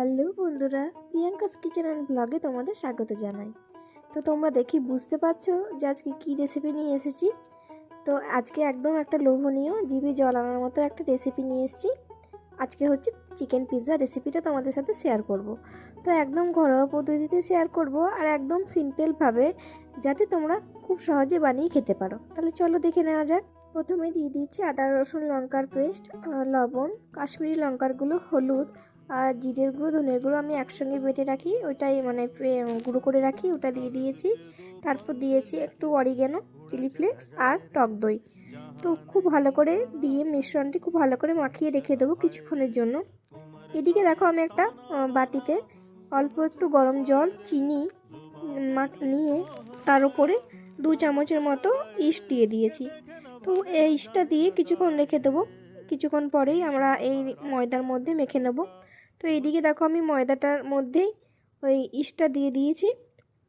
Hello বন্ধুরা, Priyanka's kitchen and ব্লগে তোমাদের স্বাগত জানাই। তো তোমরা দেখি বুঝতে পারছো যে আজকে কী রেসিপি নিয়ে এসেছি। তো আজকে একদম একটা লোভনীয়, জিভে জল আনার মতো একটা রেসিপি নিয়ে এসেছি। আজকে হচ্ছে চিকেন পিৎজা রেসিপিটা তোমাদের সাথে শেয়ার করব। তো একদম ঘরোয়া পদ্ধতিতে শেয়ার করব আর একদম সিম্পলভাবে, যাতে তোমরা খুব সহজে বানিয়ে খেতে পারো। তাহলে চলো দেখে নেওয়া যাক। প্রথমে দিয়ে দিচ্ছি আদা রসুন লঙ্কার পেস্ট, লবণ, কাশ্মীরি লঙ্কার গুঁড়ো, হলুদ আর জিরের গুঁড়ো, ধনের গুঁড়ো আমি একসঙ্গে বেটে রাখি, ওইটাই মানে গুঁড়ো করে রাখি, ওটা দিয়ে দিয়েছি। তারপর দিয়েছি একটু অরিগ্যানো, চিলি ফ্লেক্স আর টক দই। তো খুব ভালো করে দিয়ে মিশ্রণটি খুব ভালো করে মাখিয়ে রেখে দেবো কিছুক্ষণের জন্য। এদিকে দেখো আমি একটা বাটিতে অল্প একটু গরম জল, চিনি নিয়ে তার উপরে 2 চামচের মতো ইস্ট দিয়ে দিয়েছি। তো এই ইস্টটা দিয়ে কিছুক্ষণ রেখে দেবো। কিছুক্ষণ পরেই আমরা এই ময়দার মধ্যে মেখে নেব। তো এইদিকে দেখো আমি ময়দাটার মধ্যেই ওই ইস্টটা দিয়ে দিয়েছি।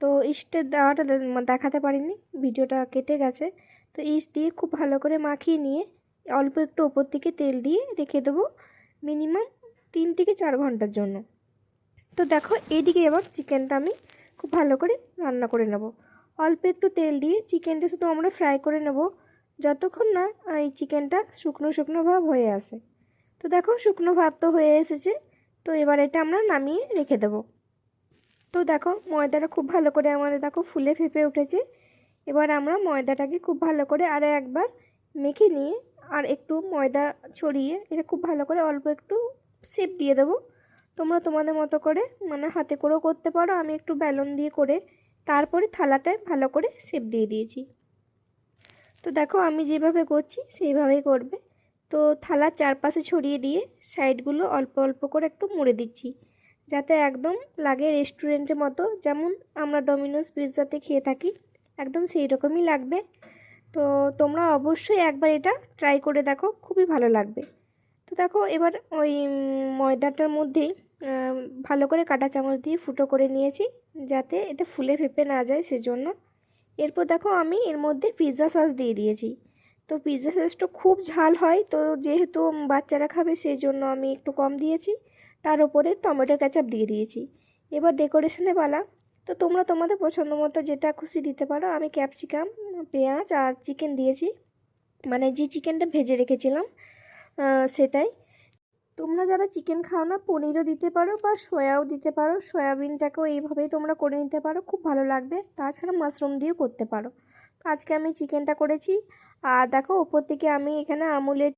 তো ইস্টের দেওয়াটা দেখাতে পারিনি, ভিডিওটা কেটে গেছে। তো ইস্ট দিয়ে খুব ভালো করে মাখিয়ে নিয়ে অল্প একটু ওপর থেকে তেল দিয়ে রেখে দেবো মিনিমাম 3 থেকে 4 ঘন্টার জন্য। তো দেখো এইদিকে এবার চিকেনটা আমি খুব ভালো করে রান্না করে নেব। অল্প একটু তেল দিয়ে চিকেনটা শুধু আমরা ফ্রাই করে নেব, যতক্ষণ না এই চিকেনটা শুকনো শুকনো ভাব হয়ে আসে। তো দেখো শুকনো ভাব তো হয়ে এসেছে। তো এবার এটা আমরা নামিয়ে রেখে দেব। তো দেখো ময়দাটা খুব ভালো করে আমাদের দেখো ফুলে ফেঁপে উঠেছে। এবার আমরা ময়দাটাকে খুব ভালো করে আরও একবার মেখে নিয়ে আর একটু ময়দা ছড়িয়ে এটা খুব ভালো করে অল্প একটু শেপ দিয়ে দেবো। তোমরা তোমাদের মতো করে মানে হাতে করেও করতে পারো, আমি একটু বেলুন দিয়ে করে তারপরে থালাতে ভালো করে শেপ দিয়ে দিয়েছি। তো দেখো আমি যেভাবে করছি সেইভাবেই করবে। তো থালার চারপাশে ছড়িয়ে দিয়ে সাইডগুলো অল্প অল্প করে একটু মুড়ে দিচ্ছি, যাতে একদম লাগে রেস্টুরেন্টের মতো, যেমন আমরা ডমিনোস পিৎজাতে খেয়ে থাকি, একদম সেই রকমই লাগবে। তো তোমরা অবশ্যই একবার এটা ট্রাই করে দেখো, খুবই ভালো লাগবে। তো দেখো এবার ওই ময়দাটার মধ্যেই ভালো করে কাঁটা চামচ দিয়ে ফুটো করে নিয়েছি, যাতে এটা ফুলে ফেঁপে না যায় সেজন্য। এরপর দেখো আমি এর মধ্যে পিৎজা সস দিয়ে দিয়েছি। তো পিৎজা সসটা খুব ঝাল হয়, তো যেহেতু বাচ্চারা খাবে সেই জন্য আমি একটু কম দিয়েছি। তার উপরে টমেটো কেচাপ দিয়ে দিয়েছি। এবার ডেকোরেশনে পালা। তো তোমরা তোমাদের পছন্দ মতো যেটা খুশি দিতে পারো। আমি ক্যাপসিকাম, পেঁয়াজ আর চিকেন দিয়েছি, মানে যে চিকেনটা ভেজে রেখেছিলাম সেটাই। তোমরা যারা চিকেন খাও না, পনিরও দিতে পারো বা সয়াও দিতে পারো, সয়াবিনটাকেও এইভাবেই তোমরা করে নিতে পারো, খুব ভালো লাগবে। তাছাড়া মাশরুম দিয়েও করতে পারো। তো আজকে আমি চিকেনটা করেছি। আর দেখো ওপর থেকে আমি এখানে আমুলের